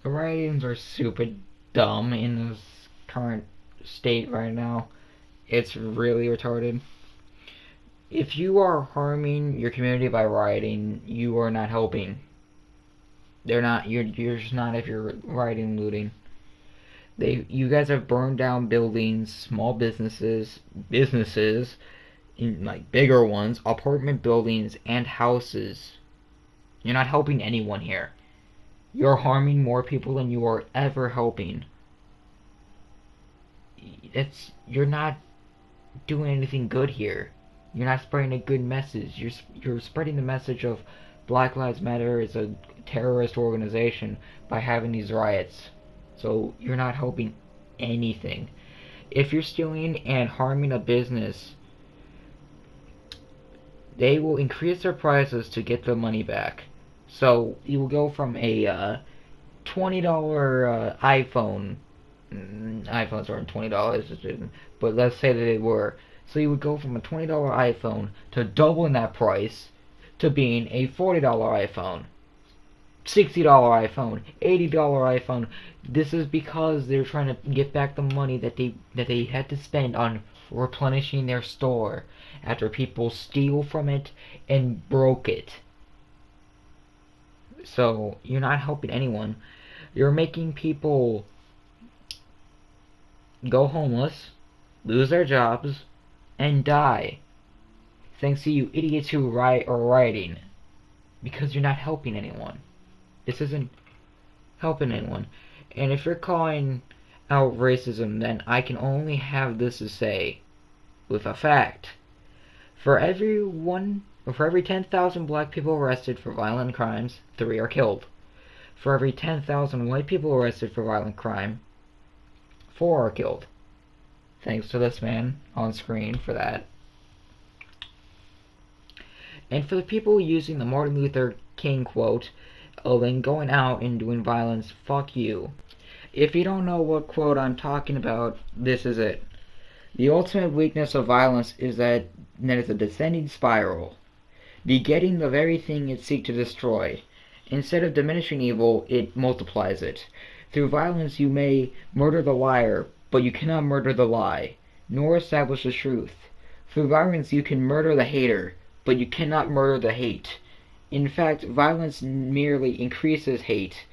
Riots are super dumb in this current state right now. It's really retarded. If you are harming your community by rioting, you are not helping. They're not. You're just not if you're rioting and looting. You guys have burned down buildings, small businesses, in like bigger ones, apartment buildings and houses. You're not helping anyone here. You're harming more people than you are ever helping. You're not doing anything good here. You're not spreading a good message. You're spreading the message of Black Lives Matter is a terrorist organization by having these riots. So you're not helping anything. If you're stealing and harming a business, they will increase their prices to get the money back. So you will go from a $20 iPhone. iPhones aren't $20, but let's say that they were. So you would go from a $20 iPhone to doubling that price to being a $40 iPhone, $60 iPhone, $80 iPhone. This is because they're trying to get back the money that they had to spend on replenishing their store after people steal from it and broke it. So you're not helping anyone. You're making people go homeless, lose their jobs, and die. Thanks to you idiots who are rioting. Because you're not helping anyone. This isn't helping anyone. And if you're calling out racism, then I can only have this to say with a fact. For every 10,000 black people arrested for violent crimes, 3 are killed. For every 10,000 white people arrested for violent crime, 4 are killed. Thanks to this man on screen for that. And for the people using the Martin Luther King quote, "Oh, then going out and doing violence, fuck you." If you don't know what quote I'm talking about, this is it. The ultimate weakness of violence is that it's a descending spiral, begetting the very thing it seeks to destroy. Instead of diminishing evil, it multiplies it. Through violence you may murder the liar, but you cannot murder the lie, nor establish the truth. Through violence you can murder the hater, but you cannot murder the hate. In fact, violence merely increases hate.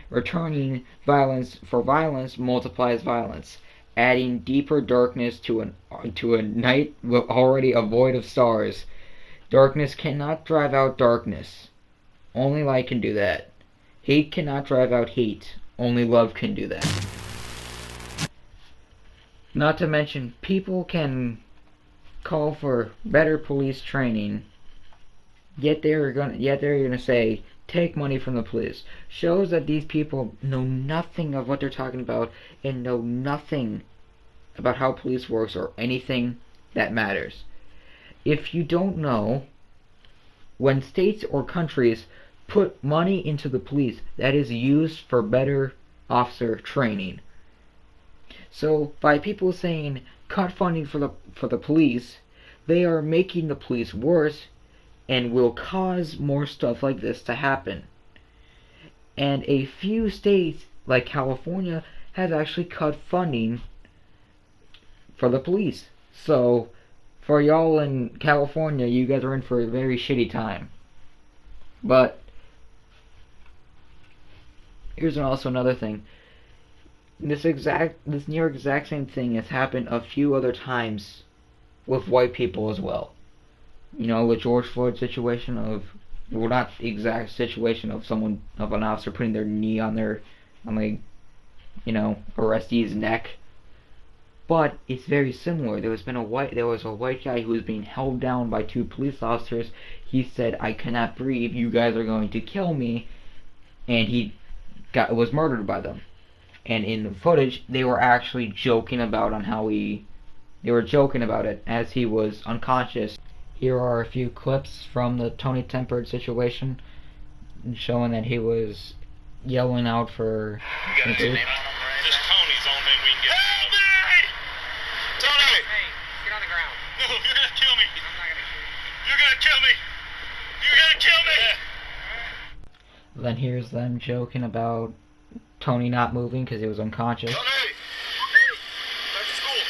Returning violence for violence multiplies violence, adding deeper darkness to a night already a void of stars. Darkness cannot drive out darkness. Only light can do that. Hate cannot drive out hate. Only love can do that. Not to mention, people can call for better police training, yet they're gonna say take money from the police. Shows that these people know nothing of what they're talking about and know nothing about how police works or anything that matters. If you don't know, when states or countries put money into the police, that is used for better officer training. So by people saying cut funding for the police, they are making the police worse and will cause more stuff like this to happen. And a few states like California have actually cut funding for the police. So for y'all in California, you guys are in for a very shitty time. But here's also another thing. This near exact same thing has happened a few other times with white people as well. You know, the George Floyd situation not the exact situation of an officer putting their knee on the arrestee's neck, but it's very similar. There was a white guy who was being held down by 2 police officers. He said, "I cannot breathe. You guys are going to kill me," and he was murdered by them. And in the footage, they were actually joking about it as he was unconscious. Here are a few clips from the Tony Tempered situation, showing that he was yelling out for. You got his name on him, right? This Tony's the only thing we can get. Help me! Tony! Hey, get on the ground. No, you're gonna kill me. I'm not gonna kill you. You're gonna kill me. You're gonna kill me. Then here's them joking about Tony not moving because he was unconscious. Tony! Hey! Back to school!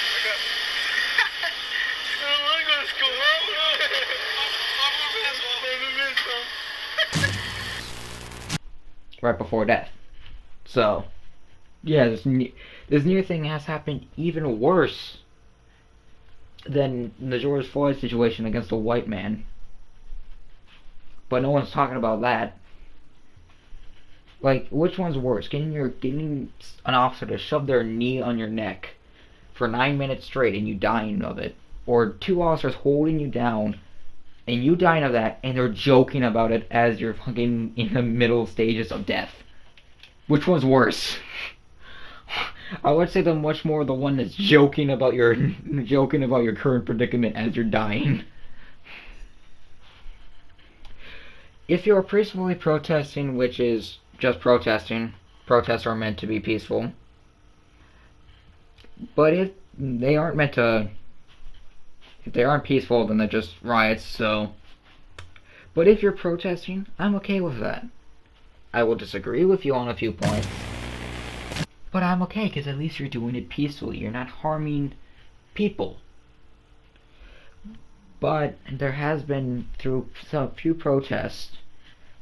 Wake up! I don't want to go to school! Right before death. So, yeah, this near thing has happened even worse than the George Floyd situation against a white man. But no one's talking about that. Like, which one's worse? Getting an officer to shove their knee on your neck for 9 minutes straight and you dying of it, or 2 officers holding you down and you dying of that, and they're joking about it as you're fucking in the middle stages of death. Which one's worse? I would say much more the one that's joking about your current predicament as you're dying. If you're peacefully protesting, which is just protesting, protests are meant to be peaceful. But if they aren't peaceful, then they're just riots, so. But if you're protesting, I'm okay with that. I will disagree with you on a few points. But I'm okay, because at least you're doing it peacefully. You're not harming people. But there has been, through some few protests,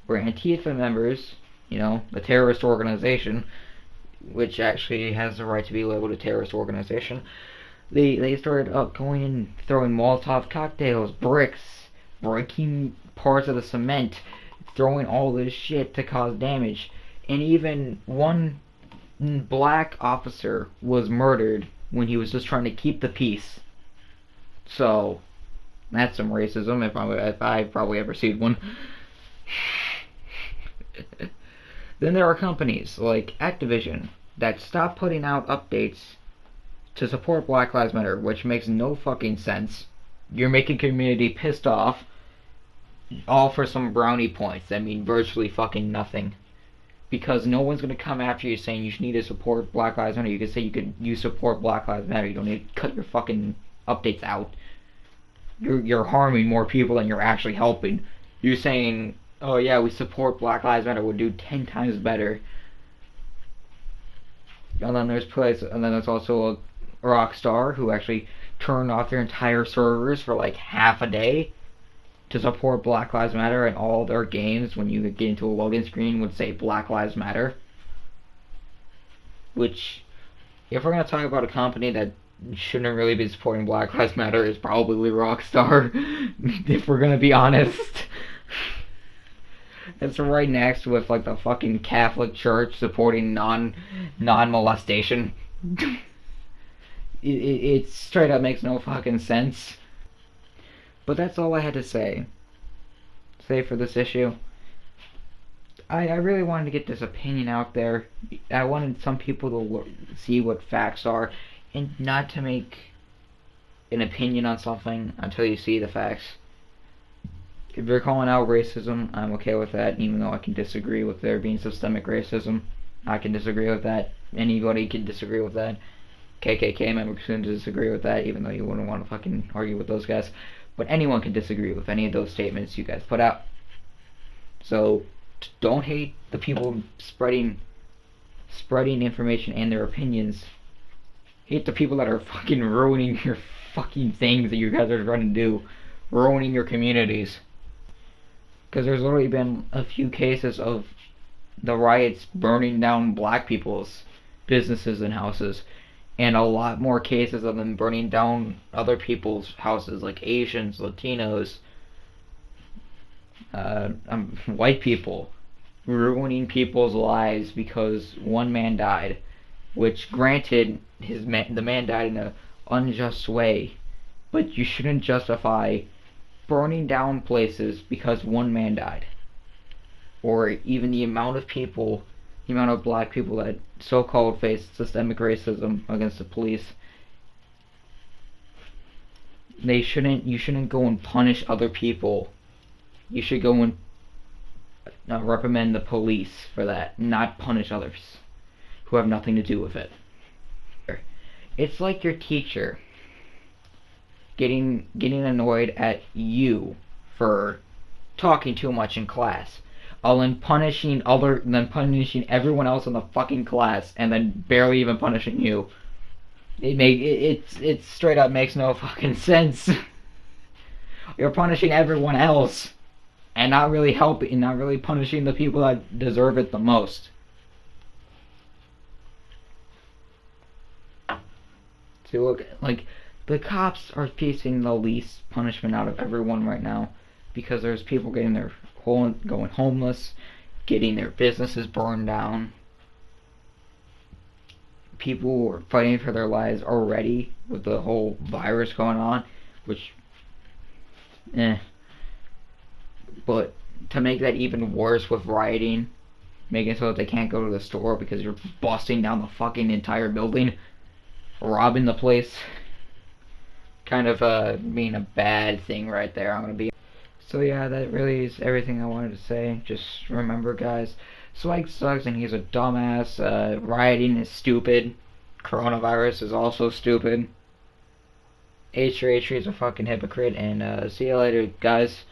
where Antifa members, the terrorist organization, which actually has the right to be labeled a terrorist organization, they started going and throwing Molotov cocktails, bricks, breaking parts of the cement, throwing all this shit to cause damage. And even one black officer was murdered when he was just trying to keep the peace. So, that's some racism, if I've probably ever seen one. Then there are companies like Activision that stop putting out updates to support Black Lives Matter, which makes no fucking sense. You're making community pissed off, all for some brownie points that mean virtually fucking nothing. Because no one's gonna come after you saying you need to support Black Lives Matter. You can say you support Black Lives Matter. You don't need to cut your fucking updates out. You're harming more people than you're actually helping. You're saying, oh yeah, we support Black Lives Matter, we'll do 10 times better. And then there's also a Rockstar who actually turned off their entire servers for like half a day to support Black Lives Matter, and all their games, when you get into a login screen, would say Black Lives Matter. Which, if we're gonna talk about a company that shouldn't really be supporting Black Lives Matter, is probably Rockstar. If we're gonna be honest. It's right next with like the fucking Catholic Church supporting non-molestation. It straight up makes no fucking sense. But that's all I had to say for this issue. I really wanted to get this opinion out there. I wanted some people to see what facts are, and not to make an opinion on something until you see the facts. If you're calling out racism, I'm okay with that, even though I can disagree with there being systemic racism. I can disagree with that. Anybody can disagree with that. KKK members can disagree with that, even though you wouldn't want to fucking argue with those guys. But anyone can disagree with any of those statements you guys put out. So, don't hate the people spreading information and their opinions. Hate the people that are fucking ruining your fucking things that you guys are trying to do. Ruining your communities. Because there's literally been a few cases of the riots burning down black people's businesses and houses, and a lot more cases of them burning down other people's houses, like Asians, Latinos, white people, ruining people's lives because one man died. Which, granted, the man died in an unjust way, but you shouldn't justify burning down places because one man died. Or even the amount of black people that so-called face systemic racism against the police. You shouldn't go and punish other people. You should go and reprimand the police for that, not punish others who have nothing to do with it. It's like your teacher getting annoyed at you for talking too much in class. punishing everyone else in the fucking class, and then barely even punishing you. It straight up makes no fucking sense. You're punishing everyone else, and not really punishing the people that deserve it the most. See, look, like, the cops are facing the least punishment out of everyone right now, because there's people going homeless, getting their businesses burned down. People are fighting for their lives already with the whole virus going on, which, But to make that even worse with rioting, making it so that they can't go to the store because you're busting down the fucking entire building, robbing the place, kind of being a bad thing right there. I'm gonna be. So yeah, that really is everything I wanted to say. Just remember, guys, Swag sucks and he's a dumbass. Rioting is stupid. Coronavirus is also stupid. H3 is a fucking hypocrite. And see you later, guys.